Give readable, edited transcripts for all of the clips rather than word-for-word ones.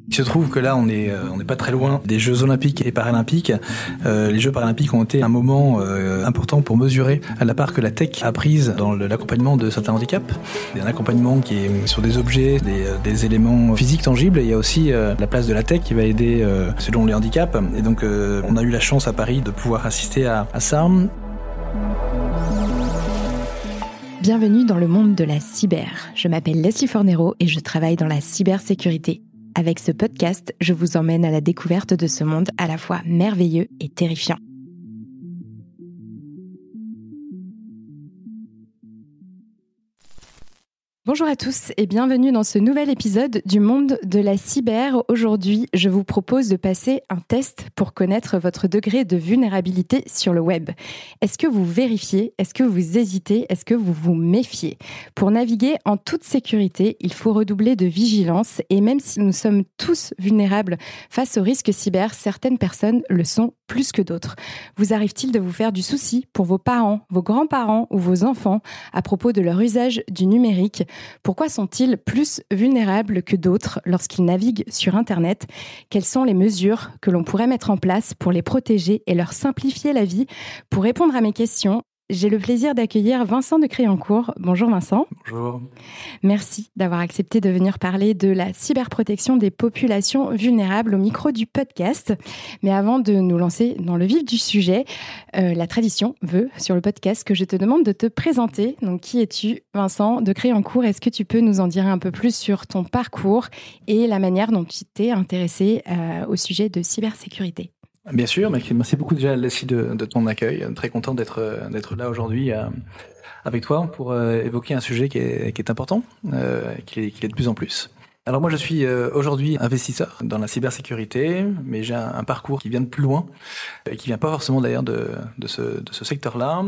Il se trouve que là, on n'est pas très loin des Jeux Olympiques et Paralympiques. Les Jeux Paralympiques ont été un moment important pour mesurer la part que la tech a prise dans l'accompagnement de certains handicaps. Il y a un accompagnement qui est sur des objets, des éléments physiques tangibles. Et il y a aussi la place de la tech qui va aider selon les handicaps. Et donc, on a eu la chance à Paris de pouvoir assister à ça. Bienvenue dans le monde de la cyber. Je m'appelle Leslie Fornero et je travaille dans la cybersécurité. Avec ce podcast, je vous emmène à la découverte de ce monde à la fois merveilleux et terrifiant. Bonjour à tous et bienvenue dans ce nouvel épisode du monde de la cyber. Aujourd'hui, je vous propose de passer un test pour connaître votre degré de vulnérabilité sur le web. Est-ce que vous vérifiez? Est-ce que vous hésitez? Est-ce que vous vous méfiez? Pour naviguer en toute sécurité, il faut redoubler de vigilance et même si nous sommes tous vulnérables face aux risques cyber, certaines personnes le sont plus que d'autres. Vous arrive-t-il de vous faire du souci pour vos parents, vos grands-parents ou vos enfants à propos de leur usage du numérique? Pourquoi sont-ils plus vulnérables que d'autres lorsqu'ils naviguent sur Internet? Quelles sont les mesures que l'on pourrait mettre en place pour les protéger et leur simplifier la vie? Pour répondre à mes questions, j'ai le plaisir d'accueillir Vincent de Créancourt. Bonjour Vincent. Bonjour. Merci d'avoir accepté de venir parler de la cyberprotection des populations vulnérables au micro du podcast. Mais avant de nous lancer dans le vif du sujet, la tradition veut sur le podcast que je te demande de te présenter. Donc qui es-tu, Vincent de Créancourt? Est-ce que tu peux nous en dire un peu plus sur ton parcours et la manière dont tu t'es intéressé au sujet de cybersécurité? Bien sûr, merci beaucoup déjà Leslie de ton accueil. Très content d'être là aujourd'hui avec toi pour évoquer un sujet qui est important, qui est de plus en plus. Alors moi je suis aujourd'hui investisseur dans la cybersécurité, mais j'ai un parcours qui vient de plus loin, et qui vient pas forcément d'ailleurs de ce secteur-là.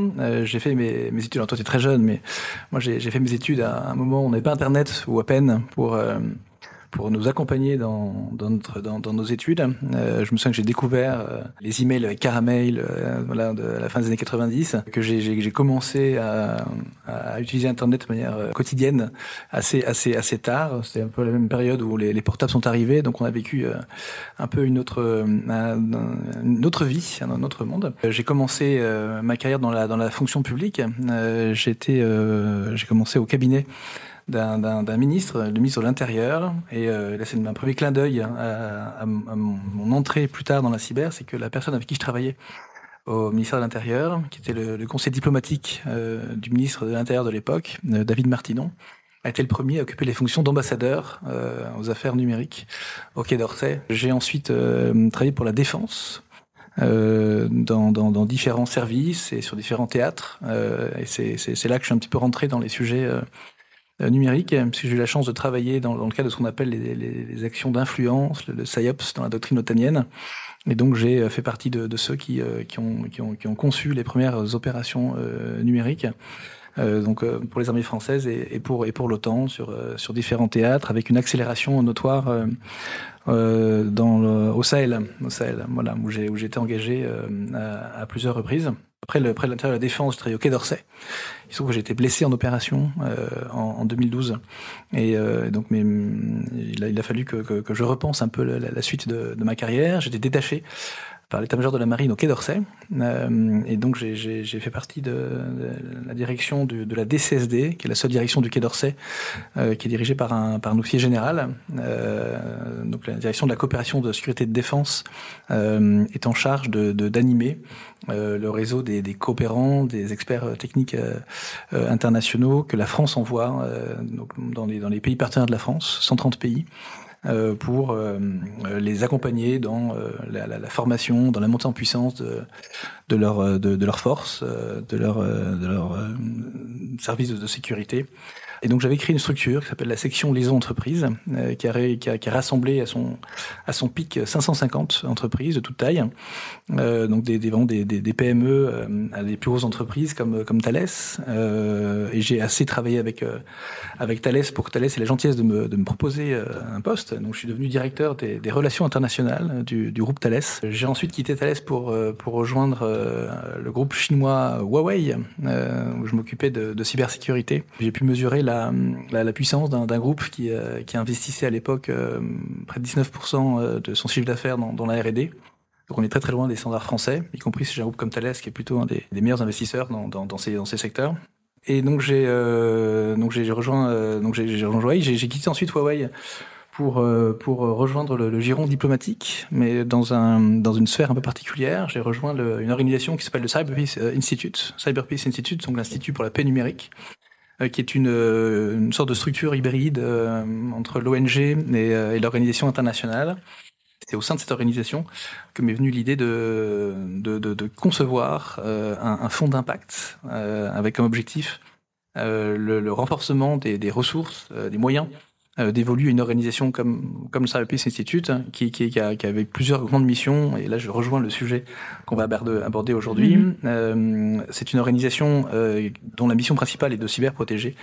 J'ai fait mes études, alors toi tu es très jeune, mais moi j'ai fait mes études à un moment où on n'avait pas Internet, ou à peine, pour nous accompagner dans nos études. Je me souviens que j'ai découvert les emails avec Caramel de la fin des années 90, que j'ai commencé à utiliser Internet de manière quotidienne assez tard. C'était un peu la même période où les portables sont arrivés, donc on a vécu un peu une autre vie, un autre monde. J'ai commencé ma carrière dans la fonction publique. J'ai commencé au cabinet d'un ministre, le ministre de l'Intérieur, et là c'est un premier clin d'œil à mon entrée plus tard dans la cyber, c'est que la personne avec qui je travaillais au ministère de l'Intérieur, qui était le conseiller diplomatique du ministre de l'Intérieur de l'époque, David Martinon, a été le premier à occuper les fonctions d'ambassadeur aux affaires numériques au Quai d'Orsay. J'ai ensuite travaillé pour la défense, dans différents services et sur différents théâtres, et c'est là que je suis un petit peu rentré dans les sujets numérique, puisque j'ai eu la chance de travailler dans le cadre de ce qu'on appelle les actions d'influence, le SIOPS dans la doctrine otanienne. Et donc j'ai fait partie de ceux qui ont conçu les premières opérations numériques, donc pour les armées françaises et pour l'OTAN sur différents théâtres, avec une accélération notoire au Sahel, voilà, où j'ai été engagé à plusieurs reprises. Après l'intérieur de la défense, je travaillais au Quai d'Orsay. Il se trouve que j'ai été blessé en opération en 2012. Et donc il a fallu que je repense un peu la suite de ma carrière. J'étais détaché par l'état-major de la marine au Quai d'Orsay. Et donc j'ai fait partie de la direction de la DCSD, qui est la seule direction du Quai d'Orsay, qui est dirigée par un officier général. Donc la direction de la coopération de sécurité et de défense est en charge d'animer le réseau des coopérants, des experts techniques internationaux que la France envoie donc dans les pays partenaires de la France, 130 pays, pour les accompagner dans la formation, dans la montée en puissance de leurs forces, de leur services de sécurité. Et donc j'avais créé une structure qui s'appelle la section liaison entreprise, qui a rassemblé à son pic 550 entreprises de toute taille, donc des PME à des plus grosses entreprises comme Thales. Et j'ai assez travaillé avec Thales pour que Thales ait la gentillesse de me proposer un poste. Donc je suis devenu directeur des relations internationales du groupe Thales. J'ai ensuite quitté Thales pour rejoindre le groupe chinois Huawei, où je m'occupais de cybersécurité. J'ai pu mesurer la puissance d'un groupe qui investissait à l'époque près de 19% de son chiffre d'affaires dans la R&D. Donc on est très très loin des standards français, y compris si j'ai un groupe comme Thales qui est plutôt un des meilleurs investisseurs dans ces secteurs. Et donc j'ai rejoint Huawei. J'ai quitté ensuite Huawei pour rejoindre le giron diplomatique, mais dans une sphère un peu particulière. J'ai rejoint une organisation qui s'appelle le Cyber Peace Institute, donc l'Institut pour la paix numérique, qui est une sorte de structure hybride entre l'ONG et l'organisation internationale. C'est au sein de cette organisation que m'est venue l'idée de concevoir un fonds d'impact avec comme objectif le renforcement des ressources, des moyens d'évoluer une organisation comme le Cyber Peace Institute qui avait plusieurs grandes missions. Et là, je rejoins le sujet qu'on va aborder aujourd'hui. C'est une organisation dont la mission principale est de cyberprotéger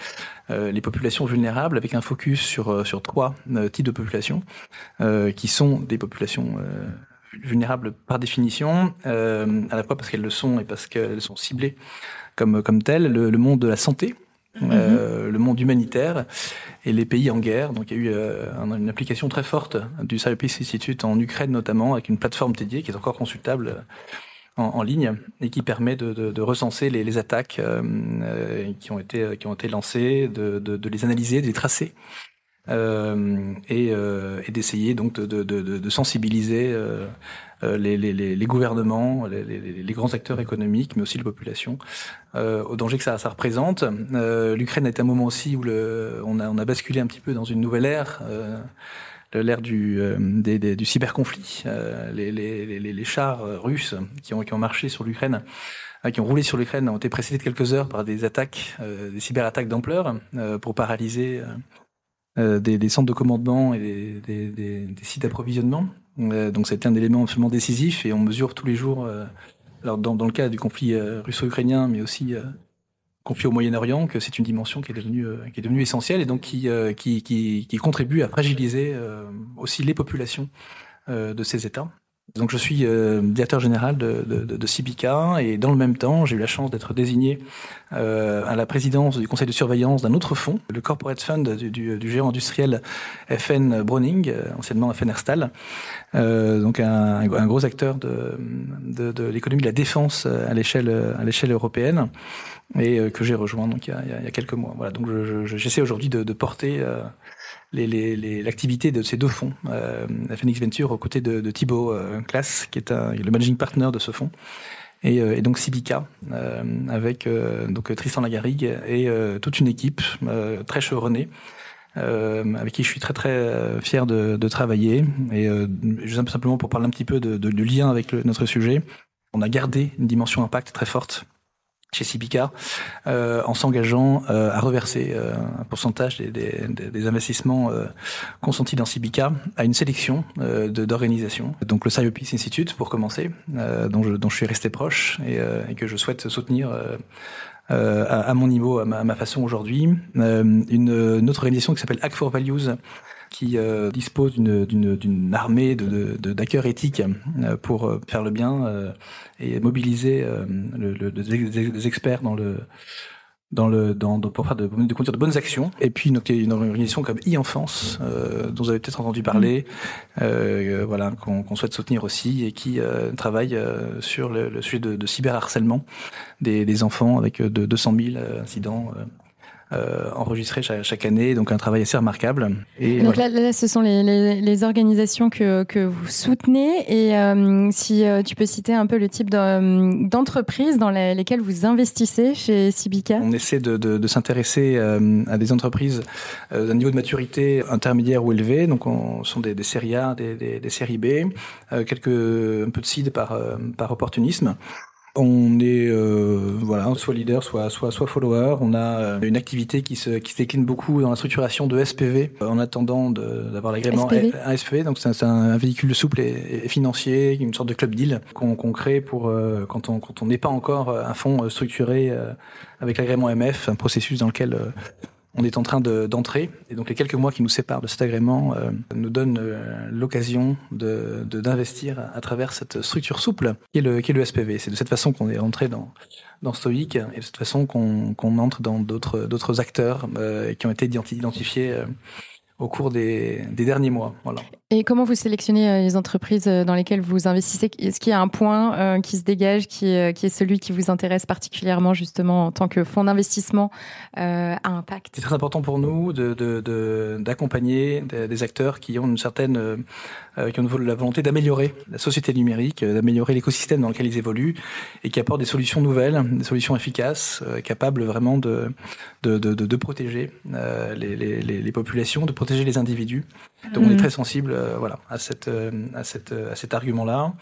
les populations vulnérables avec un focus sur 3 types de populations qui sont des populations vulnérables par définition, à la fois parce qu'elles le sont et parce qu'elles sont ciblées comme telles. Le monde de la santé, le monde humanitaire et les pays en guerre. Donc il y a eu une application très forte du Cyber Peace Institute en Ukraine notamment, avec une plateforme dédiée qui est encore consultable en ligne et qui permet de recenser les attaques qui ont été lancées, de les analyser, de les tracer et d'essayer donc de sensibiliser les gouvernements, les grands acteurs économiques, mais aussi les populations, au danger que ça représente. L'Ukraine a été un moment aussi où on a basculé un petit peu dans une nouvelle ère, l'ère du cyberconflit. Les chars russes qui ont marché sur l'Ukraine, qui ont roulé sur l'Ukraine, ont été précédés de quelques heures par des attaques, des cyberattaques d'ampleur, pour paralyser des centres de commandement et des sites d'approvisionnement. Donc c'était un élément absolument décisif et on mesure tous les jours, alors dans le cas du conflit russo-ukrainien, mais aussi conflit au Moyen-Orient, que c'est une dimension qui est devenue essentielle et donc qui contribue à fragiliser aussi les populations de ces États. Donc je suis directeur général de Cibica et dans le même temps, j'ai eu la chance d'être désigné à la présidence du conseil de surveillance d'un autre fonds, le Corporate Fund du géant industriel FN Browning, anciennement FN Herstal, donc un gros acteur de l'économie de la défense à l'échelle européenne et que j'ai rejoint donc il y a quelques mois. Voilà, donc j'essaie aujourd'hui de porter l'activité de ces 2 fonds, Phoenix Venture aux côtés de Thibaut Claes, qui est le managing partner de ce fonds, et donc Cibica, avec donc Tristan Lagarrigue et toute une équipe très chevronnée, avec qui je suis très très fier de travailler. Et juste simplement pour parler un petit peu de lien avec notre sujet, on a gardé une dimension impact très forte chez Cibica, en s'engageant à reverser un pourcentage des investissements consentis dans Cibica à une sélection d'organisations. Donc le Cyber Peace Institute, pour commencer, dont je suis resté proche et que je souhaite soutenir à mon niveau, à ma façon aujourd'hui. Une autre organisation qui s'appelle Hack for Values, qui dispose d'une armée d'hackers éthiques pour faire le bien et mobiliser des experts pour conduire de bonnes actions. Et puis une organisation comme e-enfance, dont vous avez peut-être entendu parler, voilà, qu'on souhaite soutenir aussi et qui travaille sur le sujet de cyberharcèlement des enfants avec 200 000 incidents enregistrés chaque année, donc un travail assez remarquable. Et donc voilà. là, ce sont les organisations que vous soutenez, et si tu peux citer un peu le type d'entreprises dans lesquelles vous investissez chez Cibica. On essaie de s'intéresser à des entreprises d'un niveau de maturité intermédiaire ou élevé, donc sont des séries A, des séries B, un peu de seed par opportunisme. On est soit leader, soit follower. On a une activité qui se décline beaucoup dans la structuration de SPV en attendant d'avoir l'agrément SPV. Donc c'est un véhicule souple et financier, une sorte de club deal qu'on crée pour quand on n'est pas encore un fonds structuré avec l'agrément MF, un processus dans lequel on est en train d'entrer, et donc les quelques mois qui nous séparent de cet agrément nous donnent l'occasion d'investir à travers cette structure souple qui est le SPV. C'est de cette façon qu'on est rentré dans Stoic, et de cette façon qu'on entre dans d'autres acteurs qui ont été identifiés au cours des derniers mois. Voilà. Et comment vous sélectionnez les entreprises dans lesquelles vous investissez ? Est-ce qu'il y a un point qui se dégage, qui est celui qui vous intéresse particulièrement, justement, en tant que fonds d'investissement à impact ? C'est très important pour nous d'accompagner des acteurs qui ont qui ont la volonté d'améliorer la société numérique, d'améliorer l'écosystème dans lequel ils évoluent, et qui apportent des solutions nouvelles, des solutions efficaces, capables vraiment de protéger les populations, de protéger les individus. Donc on est très sensible à cet argument-là.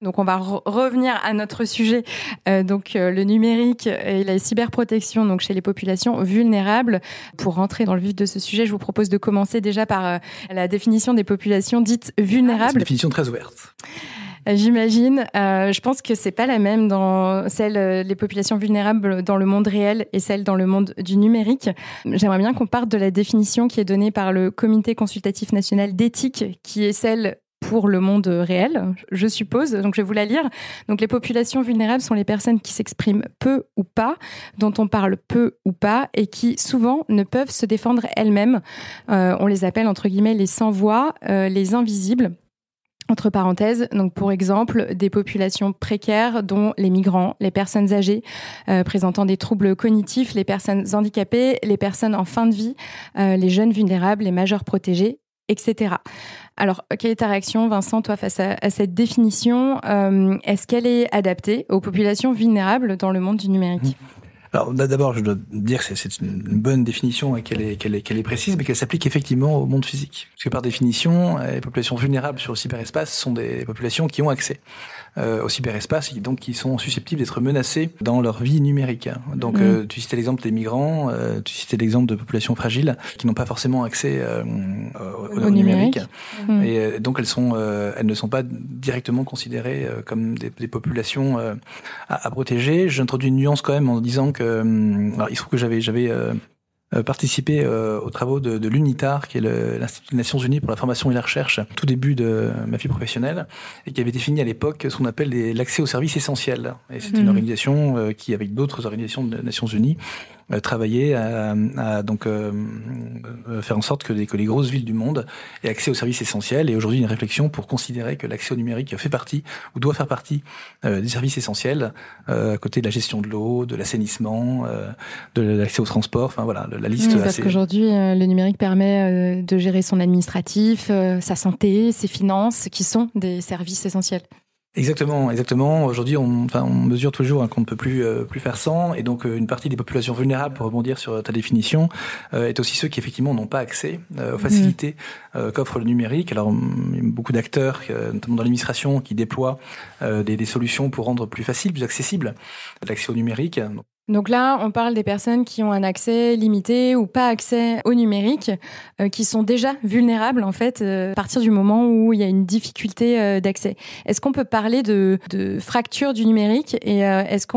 Donc on va revenir à notre sujet, le numérique et la cyberprotection donc chez les populations vulnérables. Pour rentrer dans le vif de ce sujet, je vous propose de commencer déjà par la définition des populations dites vulnérables. C'est une définition très ouverte. J'imagine. Je pense que c'est pas la même dans les populations vulnérables dans le monde réel et celle dans le monde du numérique. J'aimerais bien qu'on parte de la définition qui est donnée par le Comité consultatif national d'éthique, qui est celle pour le monde réel, je suppose. Donc, je vais vous la lire. Donc, les populations vulnérables sont les personnes qui s'expriment peu ou pas, dont on parle peu ou pas, et qui, souvent, ne peuvent se défendre elles-mêmes. On les appelle, entre guillemets, les sans-voix, les invisibles. Entre parenthèses, donc pour exemple, des populations précaires dont les migrants, les personnes âgées présentant des troubles cognitifs, les personnes handicapées, les personnes en fin de vie, les jeunes vulnérables, les majeurs protégés, etc. Alors, quelle est ta réaction, Vincent, toi, face à cette définition ? Est-ce qu'elle est adaptée aux populations vulnérables dans le monde du numérique ? Alors d'abord, je dois dire que c'est une bonne définition et qu'elle est précise, mais qu'elle s'applique effectivement au monde physique. Parce que par définition, les populations vulnérables sur le cyberespace sont des populations qui ont accès au cyberespace, et donc qui sont susceptibles d'être menacées dans leur vie numérique. Donc tu citais l'exemple des migrants, tu citais l'exemple de populations fragiles qui n'ont pas forcément accès au numérique. Et donc elles ne sont pas directement considérées comme des populations à protéger. J'introduis une nuance quand même en disant que alors, il se trouve que j'avais participé aux travaux de l'UNITAR, qui est l'Institut des Nations Unies pour la formation et la recherche, tout début de ma vie professionnelle, et qui avait défini à l'époque ce qu'on appelle l'accès aux services essentiels. Et c'est une organisation qui, avec d'autres organisations des Nations Unies, travailler à faire en sorte que les grosses villes du monde aient accès aux services essentiels. Et aujourd'hui, une réflexion pour considérer que l'accès au numérique fait partie, ou doit faire partie, des services essentiels, à côté de la gestion de l'eau, de l'assainissement, de l'accès au transport, enfin voilà, la liste. Parce qu'aujourd'hui, le numérique permet de gérer son administratif, sa santé, ses finances, qui sont des services essentiels. Exactement. Aujourd'hui, on mesure tous les jours qu'on ne peut plus faire sans, et donc une partie des populations vulnérables, pour rebondir sur ta définition, est aussi ceux qui effectivement n'ont pas accès aux facilités qu'offre le numérique. Alors, il y a beaucoup d'acteurs, notamment dans l'administration, qui déploient des solutions pour rendre plus facile, plus accessible l'accès au numérique. Donc là, on parle des personnes qui ont un accès limité ou pas accès au numérique, qui sont déjà vulnérables en fait à partir du moment où il y a une difficulté d'accès. Est-ce qu'on peut parler de fracture du numérique, et est-ce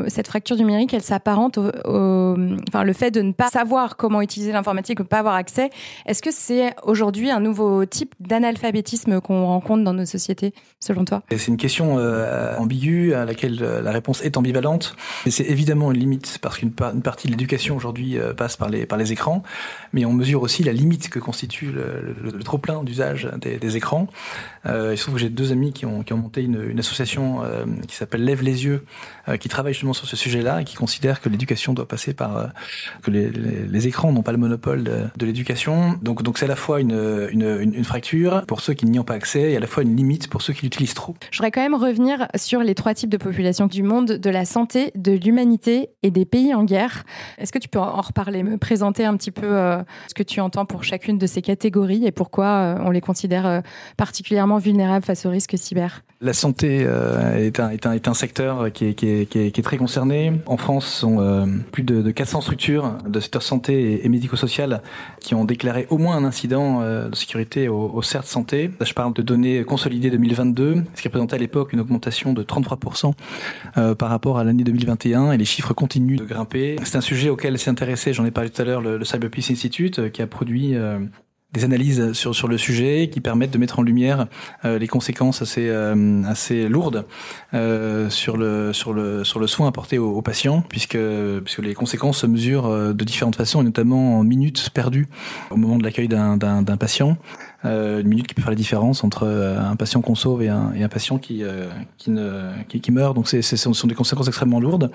cette fracture du numérique, elle s'apparente le fait de ne pas savoir comment utiliser l'informatique ou de ne pas avoir accès? Est-ce que c'est aujourd'hui un nouveau type d'analphabétisme qu'on rencontre dans nos sociétés, selon toi? C'est une question ambiguë à laquelle la réponse est ambivalente, mais c'est évidemment une limite, parce qu'une partie de l'éducation aujourd'hui passe par les écrans, mais on mesure aussi la limite que constitue le trop-plein d'usage des écrans. Il se trouve que j'ai deux amis qui ont monté une association qui s'appelle Lève les yeux, qui travaille justement sur ce sujet-là, et qui considère que l'éducation doit passer par que les écrans n'ont pas le monopole de l'éducation. Donc c'est à la fois une fracture pour ceux qui n'y ont pas accès, et à la fois une limite pour ceux qui l'utilisent trop. Je voudrais quand même revenir sur les trois types de populations du monde de la santé, de l'humanité et des pays en guerre. Est-ce que tu peux en reparler, me présenter un petit peu ce que tu entends pour chacune de ces catégories et pourquoi on les considère particulièrement vulnérables face aux risques cyber ? La santé est un secteur qui est très concerné. En France, sont plus de 400 structures de secteur santé et médico-social qui ont déclaré au moins un incident de sécurité au CERT Santé. Là, je parle de données consolidées 2022, ce qui représentait à l'époque une augmentation de 33% par rapport à l'année 2021, et les chiffres continuent de grimper. C'est un sujet auquel s'est intéressé, j'en ai parlé tout à l'heure, le Cyber Peace Institute, qui a produit des analyses sur le sujet qui permettent de mettre en lumière les conséquences assez lourdes sur le soin apporté aux patients, puisque les conséquences se mesurent de différentes façons, et notamment en minutes perdues au moment de l'accueil d'un patient. Une minute qui peut faire la différence entre un patient qu'on sauve et un patient qui meurt. Donc ce sont des conséquences extrêmement lourdes.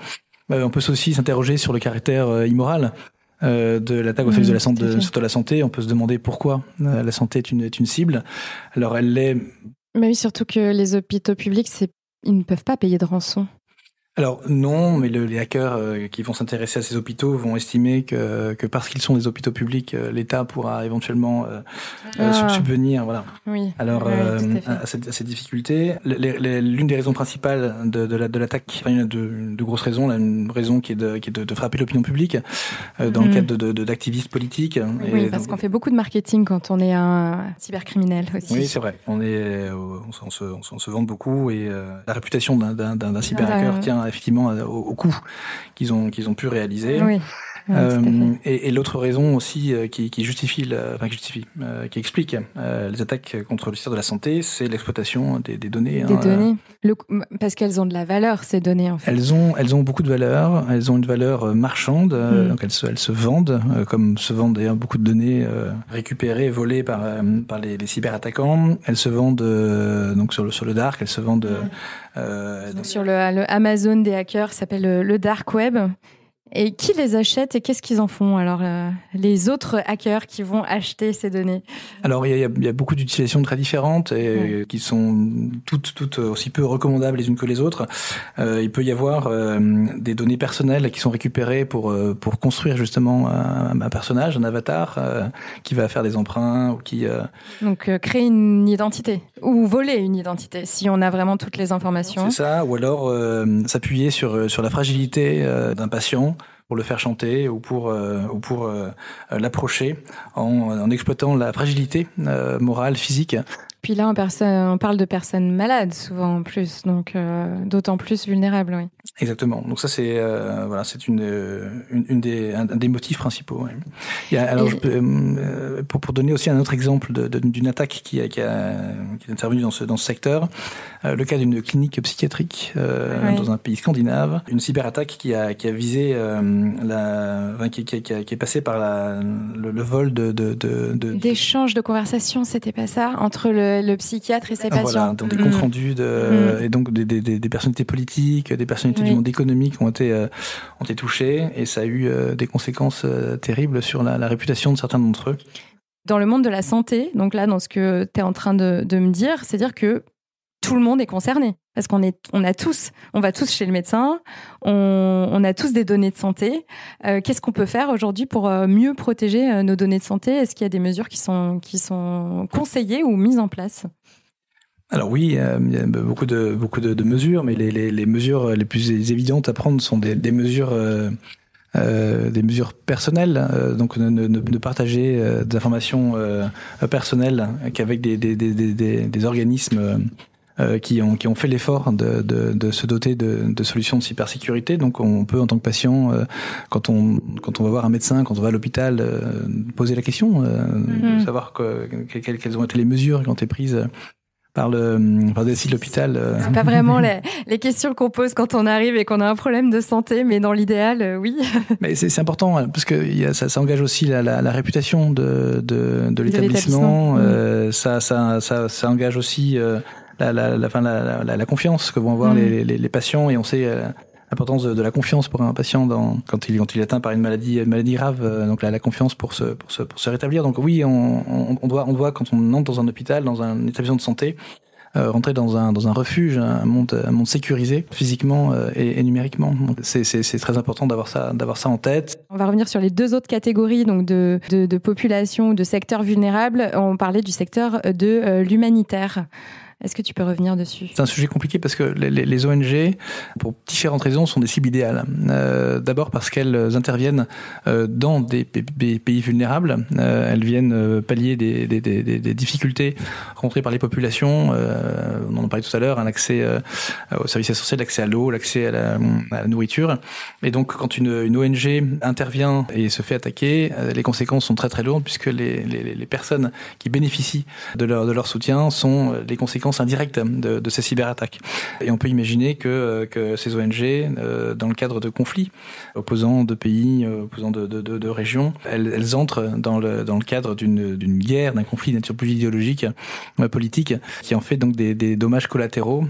On peut aussi s'interroger sur le caractère immoral de l'attaque au service de la santé. On peut se demander pourquoi la santé est une cible. Alors elle l'est. Mais oui, surtout que les hôpitaux publics, ils ne peuvent pas payer de rançon. Alors non, mais les hackers qui vont s'intéresser à ces hôpitaux vont estimer que parce qu'ils sont des hôpitaux publics, l'État pourra éventuellement subvenir, voilà. Oui. Alors à ces difficultés, l'une des raisons principales de l'attaque, il y a de grosses raisons. Là, une raison qui est de frapper l'opinion publique dans le cadre d'activistes politiques. Oui, parce qu'on fait beaucoup de marketing quand on est un cybercriminel aussi. Oui, c'est vrai. On se vante beaucoup, et la réputation d'un cyberhacker tient effectivement au coût qu'ils ont pu réaliser. Oui. Et l'autre raison aussi qui explique les attaques contre le secteur de la santé, c'est l'exploitation des données. Des données. Parce qu'elles ont de la valeur, ces données, en fait. Elles ont beaucoup de valeur. Elles ont une valeur marchande. Donc elles se vendent, comme se vendent d'ailleurs beaucoup de données récupérées, volées par les cyberattaquants. Elles se vendent donc sur le dark. Elles se vendent sur le Amazon des hackers, ça s'appelle le dark web. Et qui les achète et qu'est-ce qu'ils en font, alors, les autres hackers qui vont acheter ces données? Alors, il y a beaucoup d'utilisations très différentes et qui sont toutes aussi peu recommandables les unes que les autres. Il peut y avoir des données personnelles qui sont récupérées pour construire justement un personnage, un avatar qui va faire des emprunts ou qui... Donc, créer une identité ou voler une identité, si on a vraiment toutes les informations. C'est ça, ou alors s'appuyer sur la fragilité d'un patient pour le faire chanter ou pour l'approcher en exploitant la fragilité morale, physique. Puis là, on parle de personnes malades souvent en plus, donc d'autant plus vulnérables, oui. Exactement. Donc ça, c'est c'est un des motifs principaux. Ouais. Pour donner aussi un autre exemple d'une attaque qui est intervenue dans ce secteur, le cas d'une clinique psychiatrique dans un pays scandinave, une cyberattaque qui a visé qui est passée par le vol d'échanges de conversations, c'était pas ça, entre le psychiatre et ses patients. Voilà, dans des comptes rendus et donc des personnalités politiques, des personnalités du monde économique ont été touchées, et ça a eu des conséquences terribles sur la réputation de certains d'entre eux. Dans le monde de la santé, donc là, dans ce que tu es en train de me dire, c'est-à-dire que tout le monde est concerné. Parce on va tous chez le médecin, on a tous des données de santé. Qu'est-ce qu'on peut faire aujourd'hui pour mieux protéger nos données de santé? Est-ce qu'il y a des mesures qui sont conseillées ou mises en place? Alors oui, il y a beaucoup de mesures, mais les mesures les plus évidentes à prendre sont des mesures personnelles, donc ne partager des informations personnelles qu'avec des organismes qui ont fait l'effort de se doter de solutions de cybersécurité. Donc on peut, en tant que patient, quand on va voir un médecin, quand on va à l'hôpital, poser la question, de savoir quelles ont été les mesures qui ont été prises par des sites de l'hôpital. C'est pas vraiment les questions qu'on pose quand on arrive et qu'on a un problème de santé, mais dans l'idéal, oui. Mais c'est important parce que ça engage aussi la réputation de l'établissement. Ça engage aussi la confiance que vont avoir les patients, et on sait l'importance de la confiance pour un patient quand il est atteint par une maladie grave, donc la confiance pour se rétablir. Donc oui, on doit quand on entre dans un hôpital, dans un établissement de santé, rentrer dans un refuge, un monde sécurisé physiquement et numériquement. Donc c'est très important d'avoir ça en tête. On va revenir sur les deux autres catégories, donc de population ou de secteurs vulnérables. On parlait du secteur de l'humanitaire. Est-ce que tu peux revenir dessus ? C'est un sujet compliqué parce que les ONG, pour différentes raisons, sont des cibles idéales. D'abord parce qu'elles interviennent dans des pays vulnérables. Elles viennent pallier des difficultés rencontrées par les populations. On en parlait tout à l'heure, un accès aux services essentiels, l'accès à l'eau, l'accès à la nourriture. Et donc, quand une ONG intervient et se fait attaquer, les conséquences sont très très lourdes puisque les personnes qui bénéficient de leur soutien sont les conséquences indirectes de ces cyberattaques. Et on peut imaginer que ces ONG, dans le cadre de conflits opposant de pays, opposant de régions, elles entrent dans le cadre d'une guerre, d'un conflit de nature plus idéologique, politique, qui en fait donc des dommages collatéraux,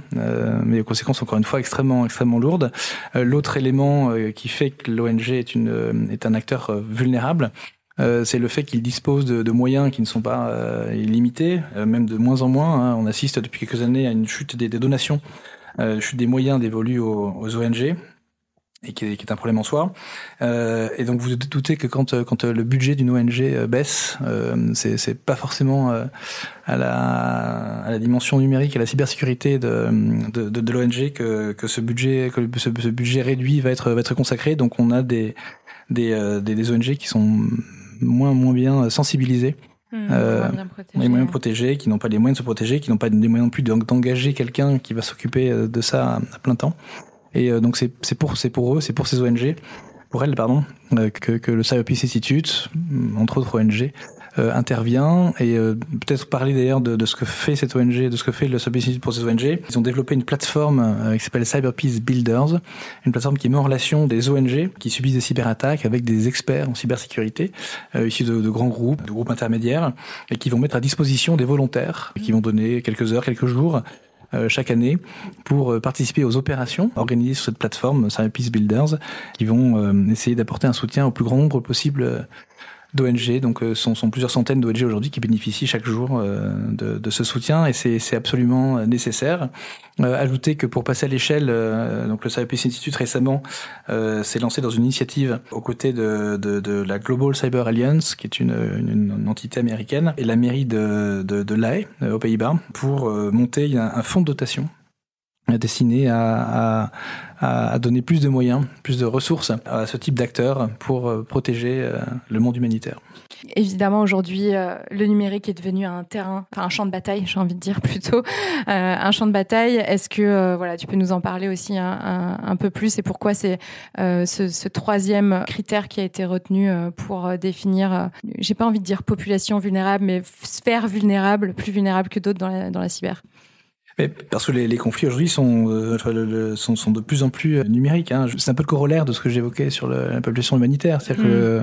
mais aux conséquences encore une fois extrêmement lourdes. L'autre élément qui fait que l'ONG est un acteur vulnérable, c'est le fait qu'il dispose de moyens qui ne sont pas illimités, même de moins en moins. On assiste depuis quelques années à une chute des donations, chute des moyens dévolus aux ONG, et qui est un problème en soi. Et donc vous vous doutez que quand le budget d'une ONG baisse, c'est pas forcément à la dimension numérique, à la cybersécurité de l'ONG que ce budget réduit va être consacré. Donc on a des ONG qui sont moins bien sensibilisés. Les moyens protégés, qui n'ont pas les moyens de se protéger, qui n'ont pas les moyens non plus d'engager quelqu'un qui va s'occuper de ça à plein temps. Et donc c'est pour eux, c'est pour ces ONG, pour elles que le Cyber Peace Institute, entre autres ONG, intervient. Et peut-être parler d'ailleurs de ce que fait cette ONG, de ce que fait le Cyber Peace Institute pour ces ONG. Ils ont développé une plateforme qui s'appelle Cyber Peace Builders, une plateforme qui met en relation des ONG qui subissent des cyberattaques avec des experts en cybersécurité, issus de grands groupes, de groupes intermédiaires, et qui vont mettre à disposition des volontaires, qui vont donner quelques heures, quelques jours, chaque année pour participer aux opérations organisées sur cette plateforme Cyber Peace Builders, qui vont essayer d'apporter un soutien au plus grand nombre possible d'ONG. Donc sont plusieurs centaines d'ONG aujourd'hui qui bénéficient chaque jour de ce soutien, et c'est absolument nécessaire. Ajouter que pour passer à l'échelle, donc le Cyber Peace Institute récemment s'est lancé dans une initiative aux côtés de la Global Cyber Alliance, qui est une entité américaine, et la mairie de La Haye, aux Pays-Bas, pour monter un fonds de dotation destiné à donner plus de moyens, plus de ressources à ce type d'acteurs pour protéger le monde humanitaire. Évidemment, aujourd'hui, le numérique est devenu un champ de bataille, j'ai envie de dire plutôt, un champ de bataille. Est-ce que tu peux nous en parler aussi un peu plus, et pourquoi c'est ce troisième critère qui a été retenu pour définir, j'ai pas envie de dire population vulnérable, mais sphère vulnérable, plus vulnérable que d'autres dans la cyber? Mais parce que les conflits aujourd'hui sont de plus en plus numériques. C'est un peu le corollaire de ce que j'évoquais sur la population humanitaire. C'est-à-dire que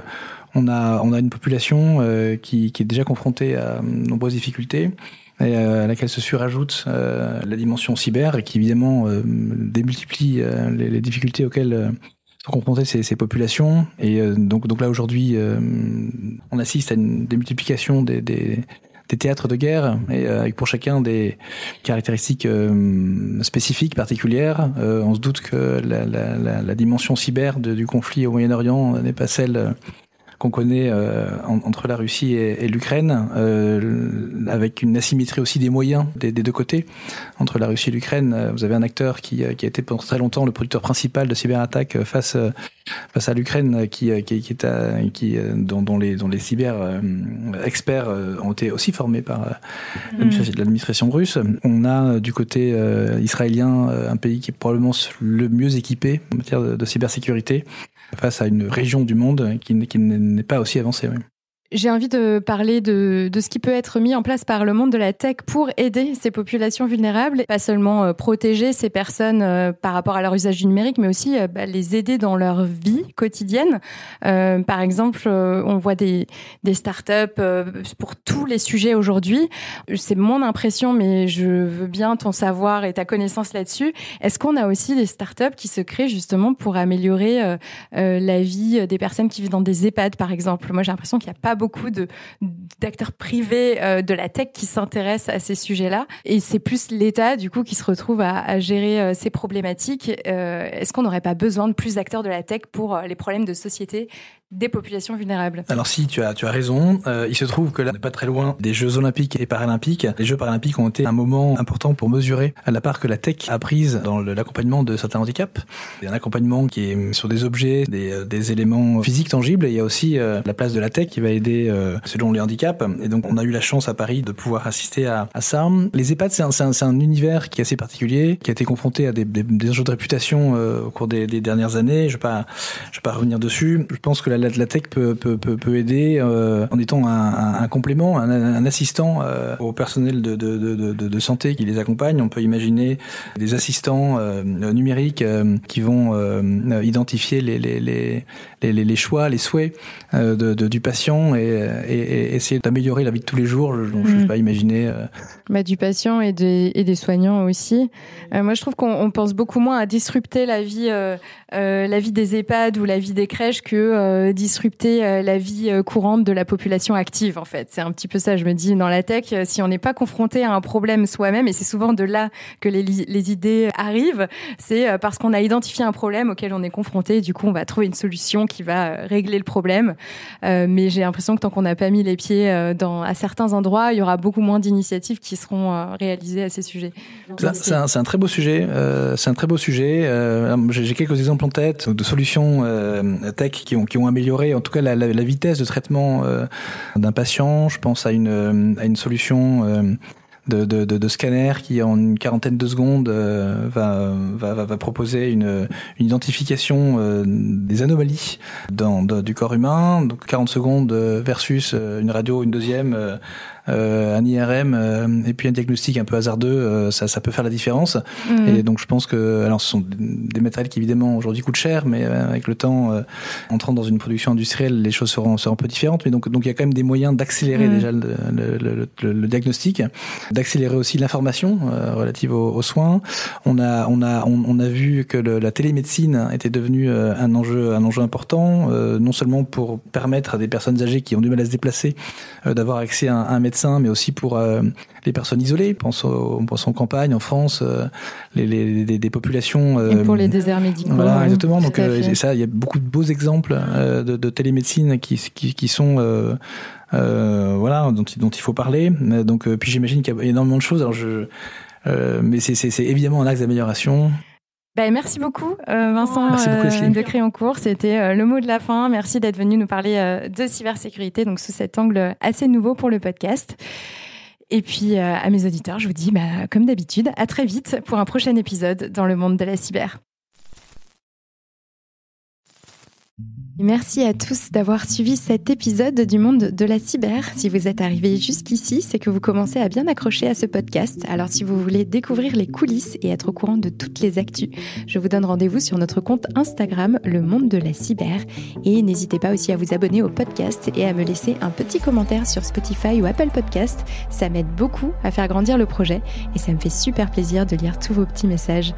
on a une population qui est déjà confrontée à de nombreuses difficultés, et à laquelle se surajoute la dimension cyber, et qui évidemment démultiplie les difficultés auxquelles sont confrontées ces populations. Et donc là aujourd'hui, on assiste à une démultiplication des théâtres de guerre, et avec pour chacun des caractéristiques spécifiques, particulières. On se doute que la dimension cyber du conflit au Moyen-Orient n'est pas celle qu'on connaît entre la Russie et l'Ukraine, avec une asymétrie aussi des moyens des deux côtés. Entre la Russie et l'Ukraine, vous avez un acteur qui a été pendant très longtemps le producteur principal de cyberattaques face à l'Ukraine, dont les cyber experts ont été aussi formés par l'administration russe. On a du côté israélien un pays qui est probablement le mieux équipé en matière de cybersécurité, face à une région du monde qui n'est pas aussi avancée. Oui. J'ai envie de parler de ce qui peut être mis en place par le monde de la tech pour aider ces populations vulnérables, pas seulement protéger ces personnes par rapport à leur usage du numérique, mais aussi les aider dans leur vie quotidienne. Par exemple, on voit des startups pour tous les sujets aujourd'hui. C'est mon impression, mais je veux bien ton savoir et ta connaissance là-dessus. Est-ce qu'on a aussi des startups qui se créent justement pour améliorer la vie des personnes qui vivent dans des EHPAD, par exemple? Moi, j'ai l'impression qu'il n'y a pas beaucoup d'acteurs privés de la tech qui s'intéressent à ces sujets-là. Et c'est plus l'État, du coup, qui se retrouve à gérer ces problématiques. Est-ce qu'on n'aurait pas besoin de plus d'acteurs de la tech pour les problèmes de société des populations vulnérables. Alors si, tu as raison. Il se trouve que là, on n'est pas très loin des Jeux Olympiques et Paralympiques. Les Jeux Paralympiques ont été un moment important pour mesurer la part que la tech a prise dans l'accompagnement de certains handicaps. Il y a un accompagnement qui est sur des objets, des éléments physiques tangibles, et il y a aussi la place de la tech qui va aider selon les handicaps. Et donc on a eu la chance à Paris de pouvoir assister à ça. Les EHPAD, c'est un univers qui est assez particulier, qui a été confronté à des enjeux de réputation au cours des dernières années. Je vais pas revenir dessus. Je pense que la tech peut aider en étant un complément, un assistant au personnel de santé qui les accompagne. On peut imaginer des assistants numériques qui vont identifier les choix, les souhaits du patient et essayer d'améliorer la vie de tous les jours. Je ne sais pas imaginer. Du patient et des soignants aussi. Moi, je trouve qu'on pense beaucoup moins à disrupter la vie des EHPAD ou la vie des crèches que disrupter la vie courante de la population active, en fait. C'est un petit peu ça, je me dis, dans la tech, si on n'est pas confronté à un problème soi-même, et c'est souvent de là que les idées arrivent, c'est parce qu'on a identifié un problème auquel on est confronté, et du coup, on va trouver une solution qui va régler le problème. Mais j'ai l'impression que tant qu'on n'a pas mis les pieds à certains endroits, il y aura beaucoup moins d'initiatives qui seront réalisées à ces sujets. C'est un très beau sujet. J'ai quelques exemples en tête de solutions tech qui ont amélioré, en tout cas, la vitesse de traitement d'un patient. Je pense à une solution de scanner qui, en une quarantaine de secondes, va proposer une identification des anomalies du corps humain. Donc 40 secondes versus une radio, une deuxième, un IRM et puis un diagnostic un peu hasardeux, ça peut faire la différence. Et donc je pense que, alors ce sont des matériels qui évidemment aujourd'hui coûtent cher, mais avec le temps, entrant dans une production industrielle, les choses seront un peu différentes. Mais donc il y a quand même des moyens d'accélérer déjà le diagnostic, d'accélérer aussi l'information relative aux soins. On a vu que la télémédecine était devenue un enjeu important, non seulement pour permettre à des personnes âgées qui ont du mal à se déplacer d'avoir accès à un médecin, mais aussi pour les personnes isolées. On pense en campagne, en France, des populations. Et pour les déserts médicaux. Voilà, exactement. Donc ça, il y a beaucoup de beaux exemples de télémédecine qui sont dont il faut parler. Donc puis j'imagine qu'il y a énormément de choses. Alors mais c'est évidemment un axe d'amélioration. Merci beaucoup, Vincent de Créancourt. C'était le mot de la fin. Merci d'être venu nous parler de cybersécurité, donc sous cet angle assez nouveau pour le podcast. Et puis, à mes auditeurs, je vous dis, comme d'habitude, à très vite pour un prochain épisode dans le monde de la cyber. Merci à tous d'avoir suivi cet épisode du monde de la cyber. Si vous êtes arrivés jusqu'ici, c'est que vous commencez à bien accrocher à ce podcast. Alors si vous voulez découvrir les coulisses et être au courant de toutes les actus, je vous donne rendez-vous sur notre compte Instagram, le monde de la cyber. Et n'hésitez pas aussi à vous abonner au podcast et à me laisser un petit commentaire sur Spotify ou Apple Podcast. Ça m'aide beaucoup à faire grandir le projet et ça me fait super plaisir de lire tous vos petits messages.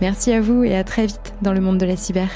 Merci à vous et à très vite dans le monde de la cyber.